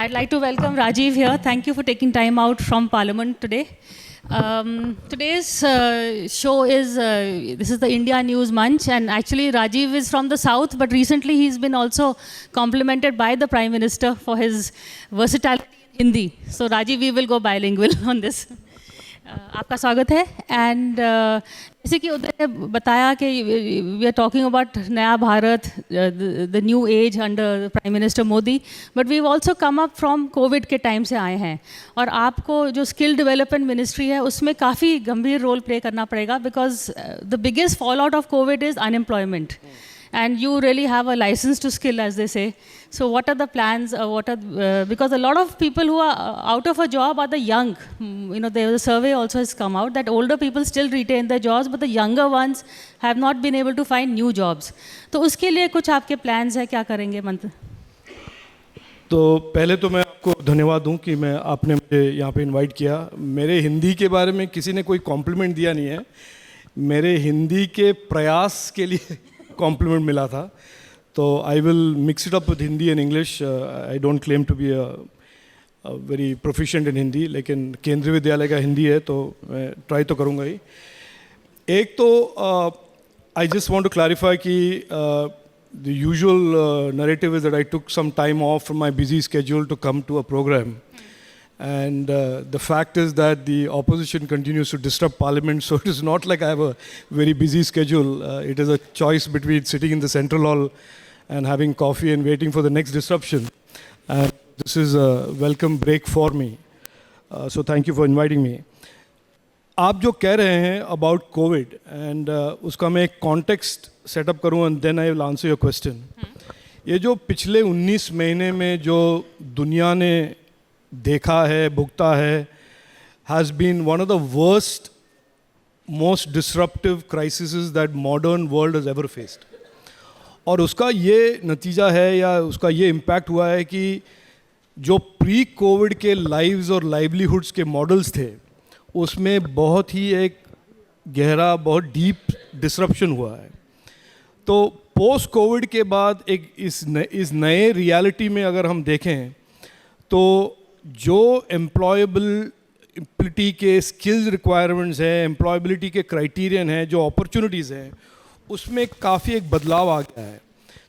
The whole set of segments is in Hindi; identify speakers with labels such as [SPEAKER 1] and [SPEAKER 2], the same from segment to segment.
[SPEAKER 1] I'd like to welcome Rajiv here. Thank you for taking time out from Parliament today. Today's show is, this is the India News Munch, and actually Rajiv is from the South, but recently he's been also complimented by the Prime Minister for his versatility in Hindi. So Rajiv, we will go bilingual on this. आपका स्वागत है एंड जैसे कि उदय ने बताया कि वी आर टॉकिंग अबाउट नया Bharat, the new age under prime minister Modi, but we also come up from COVID के टाइम से आए हैं और आपको जो स्किल डेवलपमेंट मिनिस्ट्री है उसमें काफ़ी गंभीर रोल प्ले करना पड़ेगा because the biggest fall out of Covid is unemployment. And you really have a license to skill, as they say. So what are the plans? Because a lot of people who are out of a job are the young. You know, there a survey also has come out that older people still retain their jobs, but the younger ones have not been able to find new jobs. तो उसके लिए कुछ आपके plans है, क्या करेंगे मंत्री?
[SPEAKER 2] तो पहले तो मैं आपको धन्यवाद दूं कि आपने मुझे यहाँ पे इनवाइट किया. मेरे हिंदी के बारे में किसी ने कोई कॉम्प्लीमेंट दिया नहीं है. मेरे हिंदी के प्रयास के लिए कॉम्प्लीमेंट मिला था. तो I will mix it up with Hindi and English. I don't claim to be very proficient in Hindi, लेकिन केंद्रीय विद्यालय का हिंदी है तो मैं ट्राई तो करूँगा ही. एक तो I just want to clarify कि the usual narrative is that I took some time off from my busy schedule to come to a program. And the fact is that the opposition continues to disrupt Parliament, so it is not like I have a very busy schedule. It is a choice between sitting in the central hall and having coffee and waiting for the next disruption. And this is a welcome break for me. So thank you for inviting me. आप जो कह रहे हैं about COVID, and उसका मैं एक context सेटअप करूँ and then I will answer your question. ये जो पिछले 19 महीने में जो दुनिया ने देखा है, भुगता है, has been one of the worst, most disruptive crises that modern world has ever faced. और उसका ये नतीजा है या उसका ये इम्पैक्ट हुआ है कि जो प्री कोविड के लाइव्स और लाइवलीहुड्स के मॉडल्स थे उसमें बहुत ही एक गहरा, बहुत डीप डिसरप्शन हुआ है. तो पोस्ट कोविड के बाद एक इस नए रियलिटी में अगर हम देखें तो जो एम्प्लॉयबिलिटी के स्किल्स रिक्वायरमेंट्स हैं, एम्प्लॉयबिलिटी के क्राइटेरियन हैं, जो अपॉर्चुनिटीज़ हैं, उसमें काफ़ी एक बदलाव आ गया है.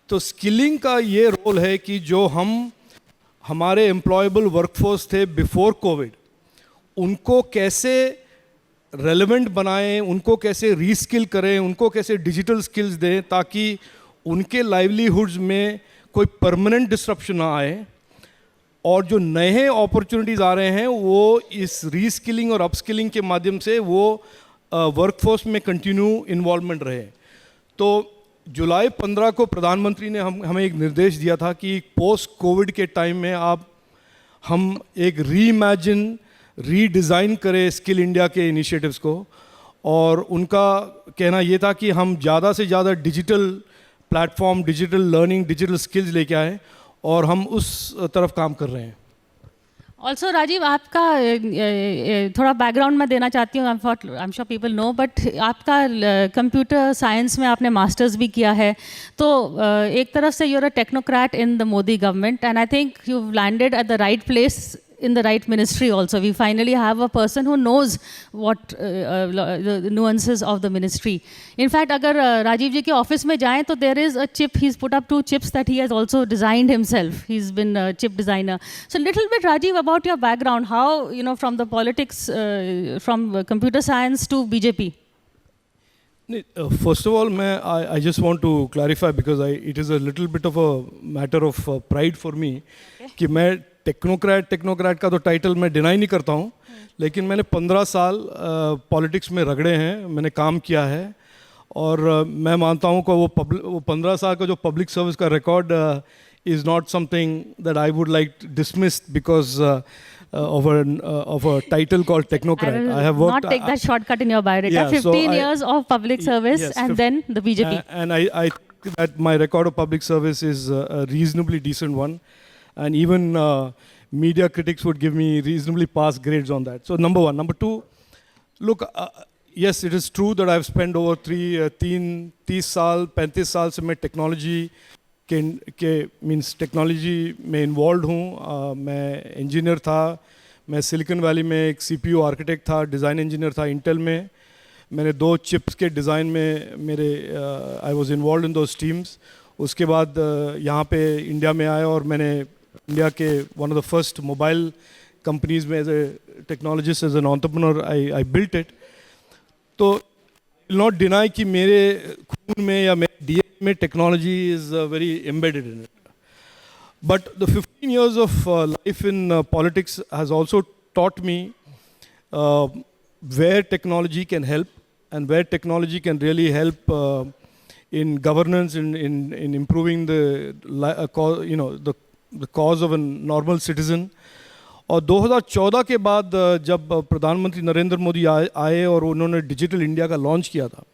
[SPEAKER 2] तो स्किलिंग का ये रोल है कि जो हमारे एम्प्लॉयबल वर्कफोर्स थे बिफोर कोविड, उनको कैसे रेलेवेंट बनाएं, उनको कैसे रीस्किल करें, उनको कैसे डिजिटल स्किल्स दें ताकि उनके लाइवलीहुड्स में कोई परमानेंट डिसरप्शन ना आए. और जो नए अपॉर्चुनिटीज़ आ रहे हैं वो इस रीस्किलिंग और अपस्किलिंग के माध्यम से वो वर्कफोर्स में कंटिन्यू इन्वॉल्वमेंट रहे. तो जुलाई 15 को प्रधानमंत्री ने हमें एक निर्देश दिया था कि पोस्ट कोविड के टाइम में हम एक रीइमेजिन, रीडिज़ाइन करें स्किल इंडिया के इनिशिएटिव्स को. और उनका कहना ये था कि हम ज़्यादा से ज़्यादा digital platform, digital learning, digital skills लेके आएँ और हम उस तरफ काम कर रहे हैं.
[SPEAKER 1] ऑल्सो राजीव, आपका थोड़ा बैकग्राउंड मैं देना चाहती हूँ. I am sure people know, but आपका कंप्यूटर साइंस में आपने मास्टर्स भी किया है. तो एक तरफ से you're a technocrat in the Modi government and I think you landed at the right place in the right ministry also. We finally have a person who knows what the nuances of the ministry. In fact, agar Rajiv ji ke office mein jaएं तो there is a chip, he's put up 2 chips that he has also designed himself. He's been a chip designer. So little bit Rajiv about your background, how, you know, from the politics, from computer science to BJP.
[SPEAKER 2] First of all, I just want to clarify because it is a little bit of a matter of pride for me कि मैं टेक्नोक्रेट का तो टाइटल मैं डिनाई नहीं करता हूँ, लेकिन मैंने 15 साल पॉलिटिक्स में रगड़े हैं, मैंने काम किया है. और मैं मानता हूँ कि वो 15 साल का जो पब्लिक सर्विस का record is not something that I would like dismissed because of a title called technocrat.
[SPEAKER 1] I have worked. Not take that shortcut in your biodata. Yeah, 15 years of public service, yes, and then the BJP.
[SPEAKER 2] And I think that my record of public service is a reasonably decent one, and even media critics would give me reasonably pass grades on that. So number one. Number two, look, yes, it is true that I've spent over 30 साल 35 साल से मैं टेक्नोलॉजी के मीन्स टेक्नोलॉजी में इन्वॉल्व हूँ। मैं इंजीनियर था, मैं सिलिकॉन वैली में एक सीपीयू आर्किटेक्ट था, डिज़ाइन इंजीनियर था इंटेल में। मैंने 2 चिप्स के डिज़ाइन में मेरे I was involve in those teams. उसके बाद यहाँ पे इंडिया में आया और मैंने इंडिया के one of the first mobile companies में as a technologist, as an entrepreneur I built it. तो विल नॉट डिनाई कि मेरे खून में या मेरे डीएनए में technology is very embedded in it. But the 15 years of life in politics has also taught me where technology can help and where technology can really help in governance, in improving the cause of a normal citizen. और 2014 के बाद जब प्रधानमंत्री नरेंद्र मोदी आए और उन्होंने डिजिटल इंडिया का लॉन्च किया था,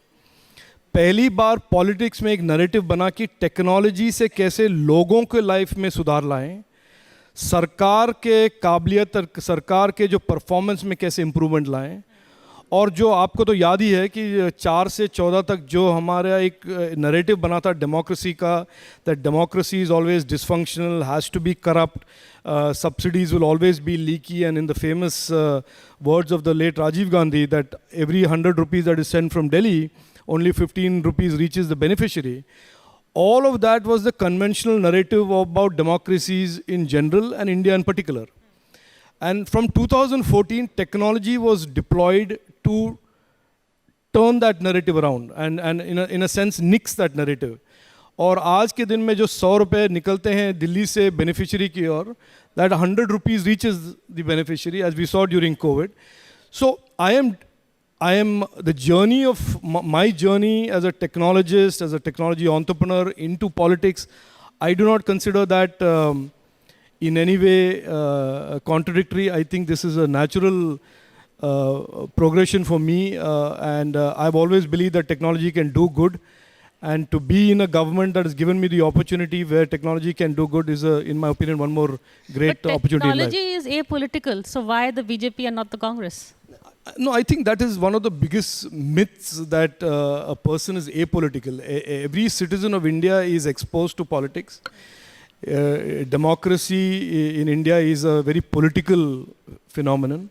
[SPEAKER 2] पहली बार पॉलिटिक्स में एक नैरेटिव बना कि टेक्नोलॉजी से कैसे लोगों के लाइफ में सुधार लाएं, सरकार के काबिलियत और सरकार के जो परफॉर्मेंस में कैसे इम्प्रूवमेंट लाएं। और जो आपको तो याद ही है कि 4 से 14 तक जो हमारा एक नैरेटिव बना था डेमोक्रेसी का, that democracy is always dysfunctional, has to be corrupt, subsidies will always be leaky, and in the famous words of the late Rajiv Gandhi, that every 100 rupees that is sent from Delhi, only 15 rupees reaches the beneficiary. All of that was the conventional narrative about democracies in general and India in particular. And from 2014, technology was deployed to turn that narrative around and in a sense nix that narrative. और आज के दिन में जो 100 रुपये निकलते हैं दिल्ली से बेनिफिशियरी की ओर, that 100 rupees reaches the beneficiary, as we saw during COVID. So I am the journey of my journey as a technologist, as a technology entrepreneur into politics. I do not consider that in any way contradictory. I think this is a natural progression for me, and I've always believed that technology can do good. And to be in a government that has given me the opportunity where technology can do good is, in my opinion, one more great opportunity in life.
[SPEAKER 1] Technology is apolitical, so why the BJP and not the Congress?
[SPEAKER 2] No, I think that is one of the biggest myths, that a person is apolitical. Every citizen of India is exposed to politics. Democracy in India is a very political phenomenon.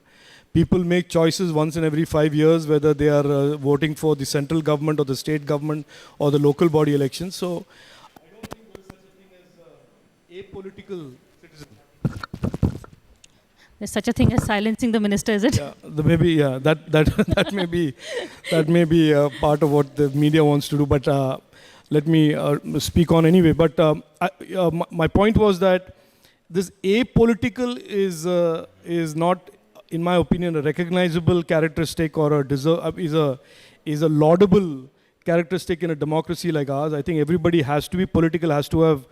[SPEAKER 2] People make choices once in every 5 years, whether they are voting for the central government or the state government or the local body elections. So I don't think there is such a thing as apolitical citizen.
[SPEAKER 1] There's such a thing as silencing the minister, is it?
[SPEAKER 2] Yeah, that may be part of what the media wants to do. But let me speak on anyway. But my point was that this apolitical is not, in my opinion, a recognizable characteristic or is a laudable characteristic in a democracy like ours. I think everybody has to be political, has to have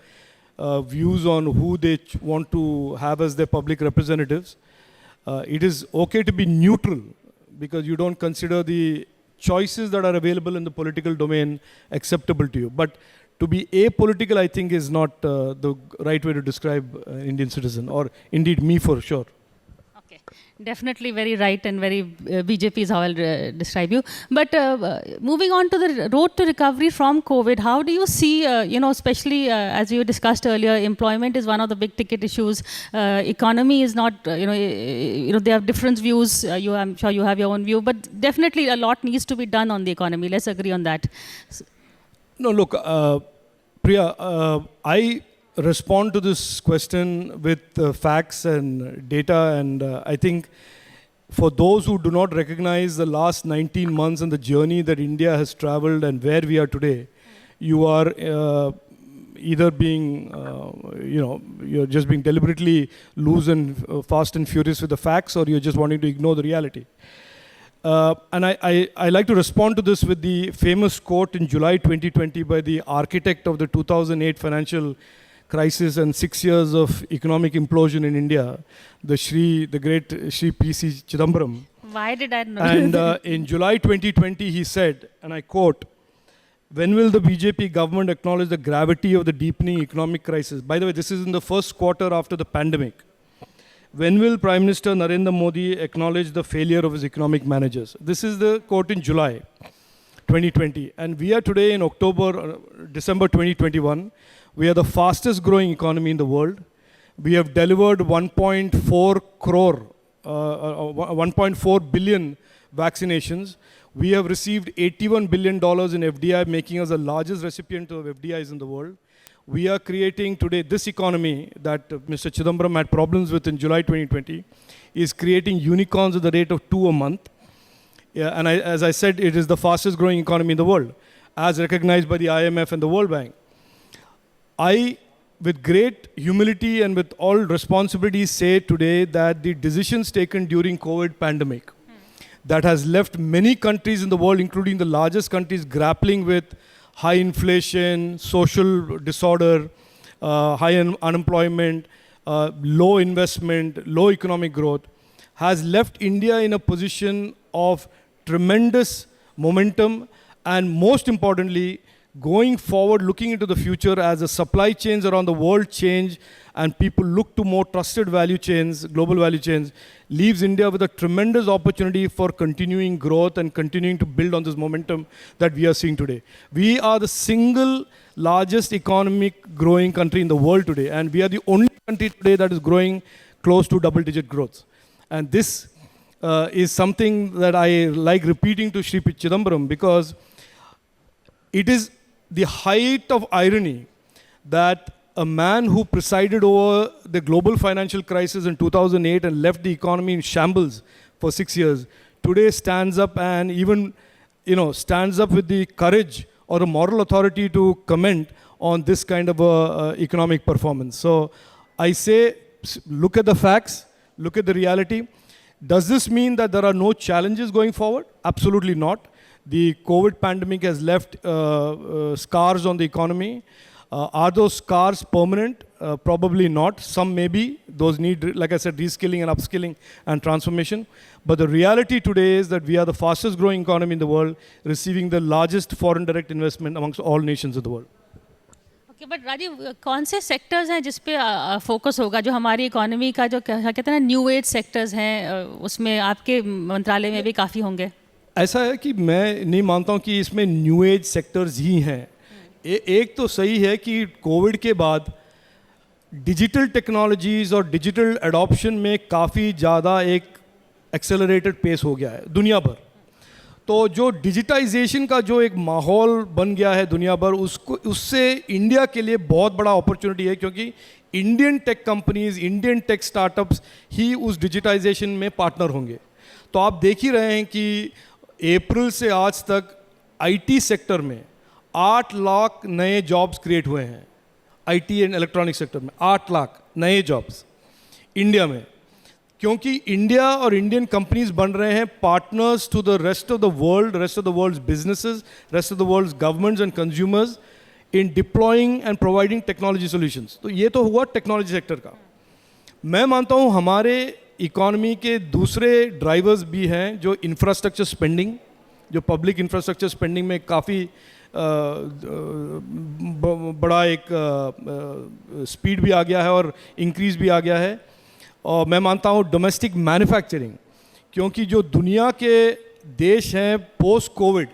[SPEAKER 2] views on who they want to have as their public representatives. It is okay to be neutral because you don't consider the choices that are available in the political domain acceptable to you. But to be apolitical, I think, is not the right way to describe an Indian citizen, or indeed me for sure.
[SPEAKER 1] Okay, definitely very right, and very BJP is how I'll describe you. But moving on to the road to recovery from COVID, how do you see, especially as you discussed earlier, employment is one of the big ticket issues. Economy is not, they have different views. I'm sure you have your own view, but definitely a lot needs to be done on the economy. Let's agree on that.
[SPEAKER 2] No, look, Priya, I respond to this question with facts and data, and I think for those who do not recognize the last 19 months and the journey that India has traveled and where we are today, you are either being, you're just being deliberately loose and fast and furious with the facts, or you're just wanting to ignore the reality. And I like to respond to this with the famous quote in July 2020 by the architect of the 2008 financial crisis and 6 years of economic implosion in India, the great Shri P.C. Chidambaram.
[SPEAKER 1] Why did I know?
[SPEAKER 2] And in July 2020 he said, and I quote, "When will the BJP government acknowledge the gravity of the deepening economic crisis?" By the way, this is in the first quarter after the pandemic. "When will Prime Minister Narendra Modi acknowledge the failure of his economic managers?" This is the quote in July 2020. And we are today in December 2021. We are the fastest growing economy in the world. We have delivered 1.4 billion vaccinations. We have received $81 billion in FDI, making us the largest recipient of FDIs in the world. We are creating today this economy that Mr. Chidambaram had problems with in July 2020, is creating unicorns at the rate of 2 a month. Yeah, and as I said, it is the fastest growing economy in the world, as recognized by the IMF and the World Bank. I, with great humility and with all responsibility, say today that the decisions taken during COVID pandemic that has left many countries in the world, including the largest countries, grappling with high inflation, social disorder, high unemployment, low investment, low economic growth, has left India in a position of tremendous momentum, and most importantly, going forward, looking into the future as the supply chains around the world change and people look to more trusted value chains, global value chains, leaves India with a tremendous opportunity for continuing growth and continuing to build on this momentum that we are seeing today. We are the single largest economic growing country in the world today, and we are the only country today that is growing close to double-digit growth. And this is something that I like repeating to Shri P. Chidambaram, because it is the height of irony that a man who presided over the global financial crisis in 2008 and left the economy in shambles for 6 years, today stands up and even, stands up with the courage or a moral authority to comment on this kind of economic performance. So I say, look at the facts, look at the reality. Does this mean that there are no challenges going forward? Absolutely not. The COVID pandemic has left scars on the economy. Are those scars permanent? Probably not. Some may be. Those need, like I said, reskilling and upskilling and transformation. But the reality today is that we are the fastest growing economy in the world, receiving the largest foreign direct investment amongst all nations of the world.
[SPEAKER 1] Okay, but Rajiv, कौन से सेक्टर्स हैं जिस पे फोकस होगा, जो हमारी इकोनॉमी का जो क्या कहते हैं ना न्यू एज सेक्टर्स हैं, उसमें आपके मंत्रालय में भी काफ़ी होंगे?
[SPEAKER 2] ऐसा है कि मैं नहीं मानता हूँ कि इसमें न्यू एज सेक्टर्स ही हैं। एक तो सही है कि कोविड के बाद डिजिटल टेक्नोलॉजीज़ और डिजिटल एडॉप्शन में काफ़ी ज़्यादा एक एक्सेलरेटेड पेस हो गया है दुनिया भर। तो जो डिजिटाइजेशन का जो एक माहौल बन गया है दुनिया भर, उससे इंडिया के लिए बहुत बड़ा अपॉर्चुनिटी है, क्योंकि Indian tech companies, Indian tech startups ही उस डिजिटाइजेशन में पार्टनर होंगे। तो आप देख ही रहे हैं कि अप्रैल से आज तक आईटी सेक्टर में 8 लाख नए जॉब्स क्रिएट हुए हैं। आईटी एंड इलेक्ट्रॉनिक सेक्टर में 8 लाख नए जॉब्स इंडिया में, क्योंकि इंडिया और इंडियन कंपनीज बन रहे हैं partners to the rest of the world, rest of the world's businesses, rest of the world's governments and consumers in deploying and providing technology solutions. तो ये तो हुआ टेक्नोलॉजी सेक्टर का। मैं मानता हूँ हमारे इकोनॉमी के दूसरे ड्राइवर्स भी हैं, जो इंफ्रास्ट्रक्चर स्पेंडिंग, जो पब्लिक इंफ्रास्ट्रक्चर स्पेंडिंग में काफ़ी बड़ा एक स्पीड भी आ गया है और इंक्रीज भी आ गया है। और मैं मानता हूँ डोमेस्टिक मैन्युफैक्चरिंग, क्योंकि जो दुनिया के देश हैं post COVID,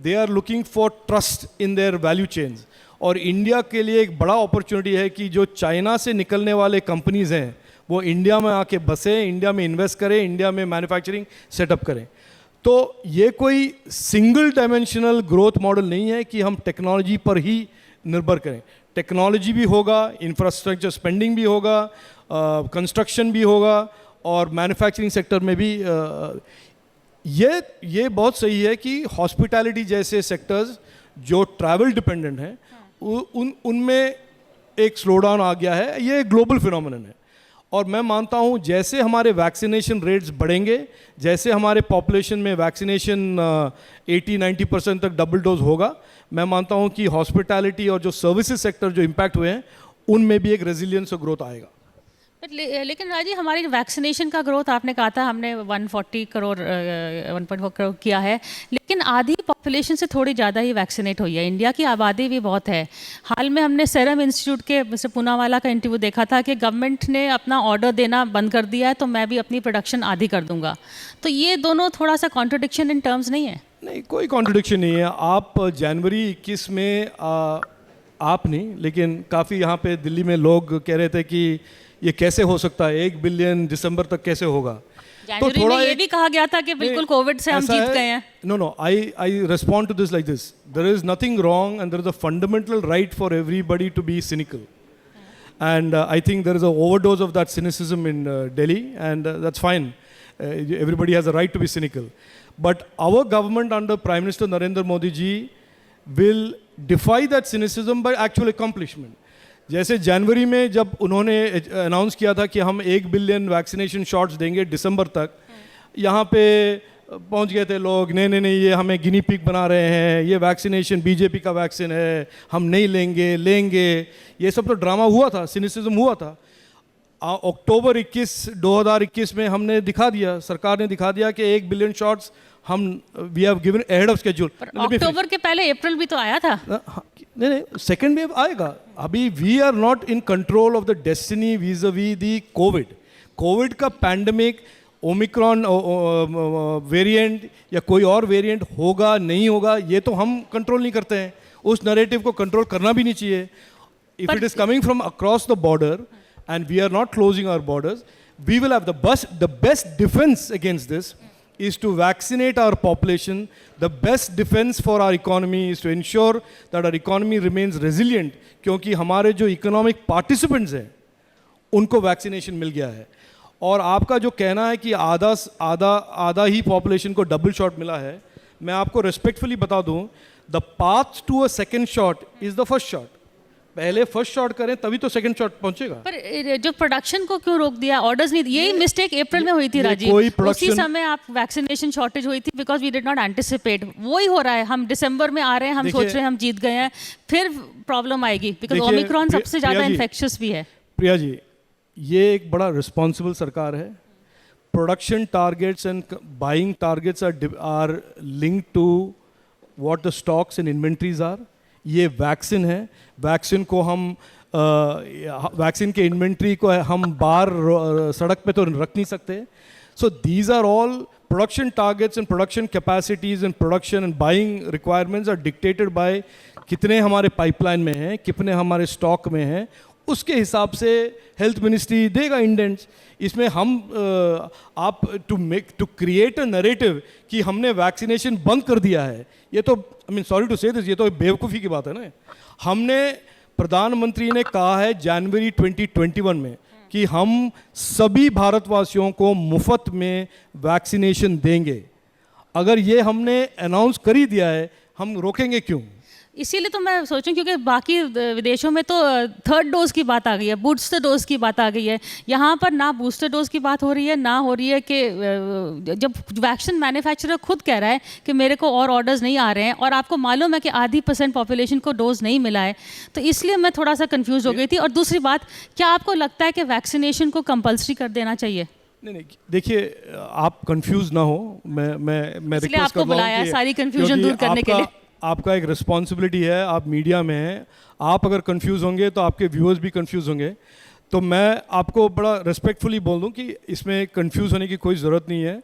[SPEAKER 2] they are looking for trust in their value chains, और इंडिया के लिए एक बड़ा अपॉर्चुनिटी है कि जो चाइना से निकलने वाले कंपनीज हैं वो इंडिया में आके बसें, इंडिया में इन्वेस्ट करें, इंडिया में मैन्युफैक्चरिंग सेटअप करें। तो ये कोई सिंगल डायमेंशनल ग्रोथ मॉडल नहीं है कि हम टेक्नोलॉजी पर ही निर्भर करें। टेक्नोलॉजी भी होगा, इंफ्रास्ट्रक्चर स्पेंडिंग भी होगा, कंस्ट्रक्शन भी होगा, और मैन्युफैक्चरिंग सेक्टर में भी ये बहुत सही है कि हॉस्पिटैलिटी जैसे सेक्टर्स जो ट्रैवल डिपेंडेंट हैं उनमें एक स्लोडाउन आ गया है। ये ग्लोबल फिनोमेनन है, और मैं मानता हूँ जैसे हमारे वैक्सीनेशन रेट्स बढ़ेंगे, जैसे हमारे पॉपुलेशन में वैक्सीनेशन 80-90% तक डबल डोज होगा, मैं मानता हूँ कि हॉस्पिटैलिटी और जो सर्विसेज सेक्टर जो इम्पैक्ट हुए हैं उनमें भी एक रेजिलियंस और ग्रोथ आएगा।
[SPEAKER 1] लेकिन राजी, हमारी वैक्सीनेशन का ग्रोथ आपने कहा था हमने 1.4 करोड़ किया है, लेकिन आधी पॉपुलेशन से थोड़ी ज़्यादा ही वैक्सीनेट हुई है। इंडिया की आबादी भी बहुत है। हाल में हमने सेरम इंस्टीट्यूट के मिस्टर पूनावाला का इंटरव्यू देखा था कि गवर्नमेंट ने अपना ऑर्डर देना बंद कर दिया है, तो मैं भी अपनी प्रोडक्शन आधी कर दूंगा। तो ये दोनों थोड़ा सा कॉन्ट्रडिक्शन इन टर्म्स नहीं है?
[SPEAKER 2] नहीं, कोई कॉन्ट्रडिक्शन नहीं है। आप जनवरी 21 में आप नहीं, लेकिन काफ़ी यहाँ पे दिल्ली में लोग कह रहे थे कि ये कैसे हो सकता है, 1 बिलियन दिसंबर तक कैसे होगा।
[SPEAKER 1] जनवरी में ये भी कहा गया था कि बिल्कुल कोविड से हम जीत गए हैं।
[SPEAKER 2] No, I respond to this like this, there is nothing wrong and there is a fundamental right for everybody to be cynical, and I think there is an overdose of that cynicism in Delhi, and that's fine. Everybody has a right to be cynical, but our government under Prime Minister Narendra Modi ji will defy that cynicism by actual accomplishment. जैसे जनवरी में जब उन्होंने अनाउंस किया था कि हम 1 बिलियन वैक्सीनेशन शॉट्स देंगे दिसंबर तक, यहाँ पे पहुंच गए थे लोग, नहीं ये हमें गिनी पिग बना रहे हैं, ये वैक्सीनेशन बीजेपी का वैक्सीन है, हम नहीं लेंगे, ये सब तो ड्रामा हुआ था, सिनिसिज्म हुआ था। अक्टूबर 2021 में हमने दिखा दिया, सरकार ने दिखा दिया कि 1 बिलियन शॉट्स हम we have given ahead of schedule.
[SPEAKER 1] October के पहले अप्रैल भी तो आया था।
[SPEAKER 2] नहीं, सेकेंड वेव आएगा। अभी we are not in control of the destiny vis-a-vis the COVID का पैंडमिक, ओमिक्रॉन वेरिएंट या कोई और वेरिएंट होगा नहीं होगा, ये तो हम कंट्रोल नहीं करते हैं, उस नैरेटिव को कंट्रोल करना भी नहीं चाहिए। If it is coming from across the border and we are not closing our borders, we will have the best defense against this is to vaccinate our population. The best defense for our economy is to ensure that our economy remains resilient, क्योंकि हमारे जो economic participants हैं उनको वैक्सीनेशन मिल गया है। और आपका जो कहना है कि आधा ही पॉपुलेशन को डबल शॉट मिला है, मैं आपको रिस्पेक्टफुली बता दूं, the path to a second shot is the first shot. पहले फर्स्ट शॉट करें तभी तो सेकंड शॉट पहुंचेगा।
[SPEAKER 1] पर जो प्रोडक्शन को क्यों रोक दिया, ऑर्डर्स नहीं, यही मिस्टेक अप्रैल में हुई थी राजीव, उसी समय आप वैक्सीनेशन शॉर्टेज हुई थी because we did not anticipate. वही हो रहा है, हम दिसंबर में आ रहे हैं, हम सोच रहे हैं हम जीत गए हैं, फिर प्रॉब्लम आएगी बिकॉज ओमिक्रॉन सबसे ज़्यादा इन्फेक्शियस भी है।
[SPEAKER 2] प्रिया जी, ये एक बड़ा रिस्पॉन्सिबल सरकार है। Production targets and buying targets are linked to what the stocks and inventories are. ये वैक्सीन है, वैक्सीन को हम वैक्सीन के इन्वेंट्री को हम बाहर सड़क पे तो रख नहीं सकते। So these are all production targets and production capacities and production and buying requirements are dictated by कितने हमारे पाइपलाइन में हैं, कितने हमारे स्टॉक में हैं, उसके हिसाब से हेल्थ मिनिस्ट्री देगा इंडेंट्स। इसमें हम आप टू क्रिएट अ नैरेटिव कि हमने वैक्सीनेशन बंद कर दिया है, ये तो आई मीन सॉरी टू से दिस, ये तो बेवकूफ़ी की बात है ना। हमने प्रधानमंत्री ने कहा है जनवरी 2021 में कि हम सभी भारतवासियों को मुफ्त में वैक्सीनेशन देंगे। अगर ये हमने अनाउंस कर ही दिया है, हम रोकेंगे क्यों?
[SPEAKER 1] इसीलिए तो मैं सोचूं, क्योंकि बाकी विदेशों में तो थर्ड डोज की बात आ गई है, बूस्टर डोज की बात आ गई है, यहाँ पर ना बूस्टर डोज की बात हो रही है, ना हो रही है कि जब वैक्सीन मैन्युफैक्चरर खुद कह रहा है कि मेरे को और ऑर्डर्स नहीं आ रहे हैं और आपको मालूम है कि आधी % पॉपुलेशन को डोज नहीं मिला है, तो इसलिए मैं थोड़ा सा कन्फ्यूज हो गई थी। और दूसरी बात, क्या आपको लगता है कि वैक्सीनेशन को कंपल्सरी कर देना चाहिए?
[SPEAKER 2] नहीं, देखिए आप कंफ्यूज ना हो, मैं
[SPEAKER 1] इसलिए आपको बुलाया है सारी कंफ्यूजन दूर करने के लिए।
[SPEAKER 2] आपका एक रिस्पॉन्सिबिलिटी है, आप मीडिया में हैं, आप अगर कंफ्यूज होंगे तो आपके व्यूअर्स भी कंफ्यूज होंगे। तो मैं आपको बड़ा रिस्पेक्टफुली बोल दूं कि इसमें कंफ्यूज होने की कोई ज़रूरत नहीं है।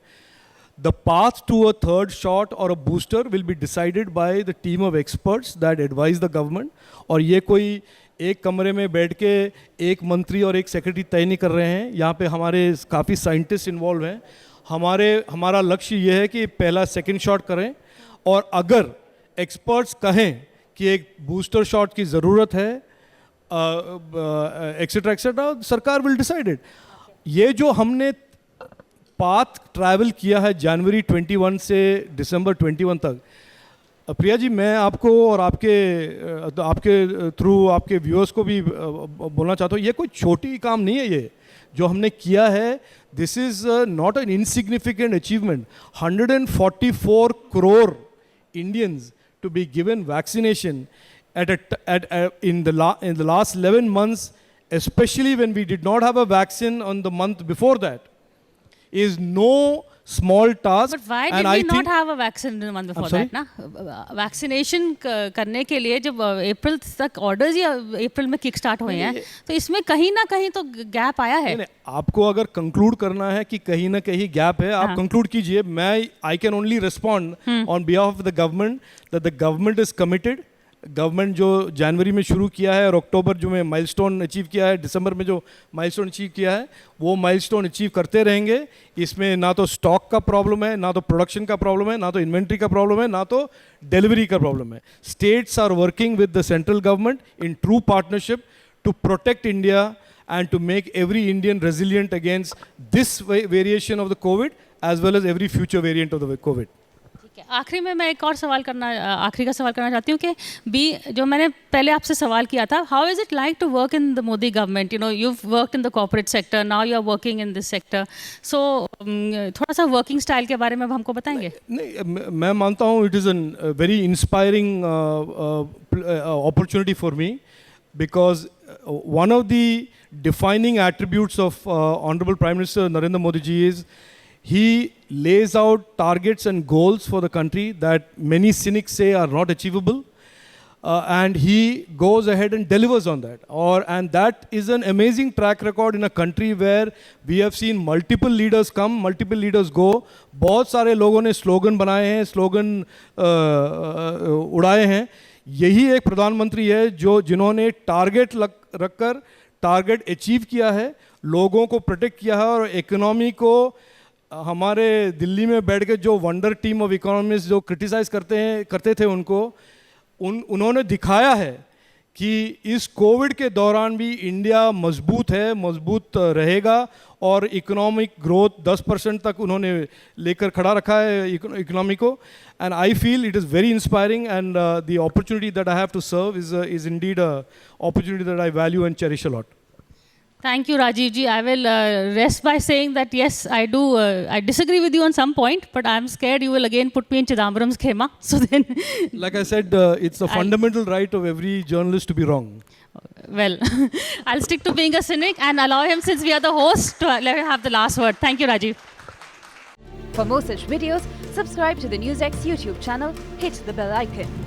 [SPEAKER 2] The path to a third shot और a booster will be decided by the team of experts that advise the government. और ये कोई एक कमरे में बैठ के एक मंत्री और एक सेक्रेटरी तय नहीं कर रहे हैं, यहाँ पे हमारे काफ़ी साइंटिस्ट इन्वॉल्व हैं। हमारा लक्ष्य ये है कि पहला सेकेंड शॉट करें, और अगर एक्सपर्ट्स कहें कि एक बूस्टर शॉट की ज़रूरत है एक्सेट्रा एक्सेट्रा, सरकार विल डिसाइड इट। ये जो हमने पाथ ट्रैवल किया है जनवरी 21 से दिसंबर 21 तक, प्रिया जी मैं आपको और आपके थ्रू आपके व्यूअर्स को भी बोलना चाहता हूँ, ये कोई छोटी काम नहीं है। ये जो हमने किया है, this is not an insignificant achievement. 144 crore Indians to be given vaccination in the last 11 months, especially when we did not have a vaccine on the month before that, is no small task.
[SPEAKER 1] But why did we not have a vaccine in the month before that? ना वैक्सीनेशन करने के लिए जब अप्रैल तक ऑर्डर्स या अप्रैल में किक स्टार्ट हुए हैं, तो इसमें कहीं ना कहीं तो गैप आया है।
[SPEAKER 2] आपको अगर कंक्लूड करना है कि कहीं ना कहीं गैप है, आप कंक्लूड कीजिए। मैं I can only respond on behalf of the government that the government is committed government जो जनवरी में शुरू किया है और अक्टूबर जो में माइलस्टोन अचीव किया है, दिसंबर में जो माइलस्टोन अचीव किया है, वो माइलस्टोन अचीव करते रहेंगे। इसमें ना तो स्टॉक का प्रॉब्लम है, ना तो प्रोडक्शन का प्रॉब्लम है, ना तो इन्वेंट्री का प्रॉब्लम है, ना तो डिलीवरी का प्रॉब्लम है। States are working with the central government in true partnership to protect India and to make every Indian resilient against this variation of the COVID as well as every future variant of the COVID.
[SPEAKER 1] ठीक है, आखिरी में मैं एक और आखिरी का सवाल करना चाहती हूँ कि जो मैंने पहले आपसे सवाल किया था, how is it like to work in the Modi government? You know, you worked in the corporate sector, now you are working in this sector, so थोड़ा सा वर्किंग स्टाइल के बारे में अब हमको बताएंगे?
[SPEAKER 2] नहीं, मैं मानता हूँ it is an very inspiring opportunity for me, because one of the defining attributes of Honorable Prime Minister Narendra Modi ji is he lays out targets and goals for the country that many cynics say are not achievable, and he goes ahead and delivers on that. And that is an amazing track record in a country where we have seen multiple leaders come, multiple leaders go. बहुत सारे लोगों ने स्लोगन बनाए हैं, स्लोगन उड़ाए हैं। यही एक प्रधानमंत्री है जिन्होंने टारगेट रखकर टारगेट अचीव किया है, लोगों को प्रोटेक्ट किया है, और इकोनॉमी को हमारे दिल्ली में बैठ के जो वंडर टीम ऑफ इकोनॉमिस्ट जो क्रिटिसाइज करते थे उन्होंने दिखाया है कि इस कोविड के दौरान भी इंडिया मजबूत है, मजबूत रहेगा, और इकोनॉमिक ग्रोथ 10% तक उन्होंने लेकर खड़ा रखा है इकोनॉमी को। And I feel it is very inspiring, and the opportunity that I have to serve is indeed a opportunity that I value and cherish a lot.
[SPEAKER 1] Thank you, Rajiv ji. I will rest by saying that yes, I disagree with you on some point, but I'm scared you will again put me in Chidambaram's khema. So then,
[SPEAKER 2] like I said, it's a fundamental right of every journalist to be wrong.
[SPEAKER 1] Well, I'll stick to being a cynic and allow him, since we are the host, to let him have the last word. Thank you, Rajiv.
[SPEAKER 3] For more such videos, subscribe to the NewsX YouTube channel, hit the bell icon.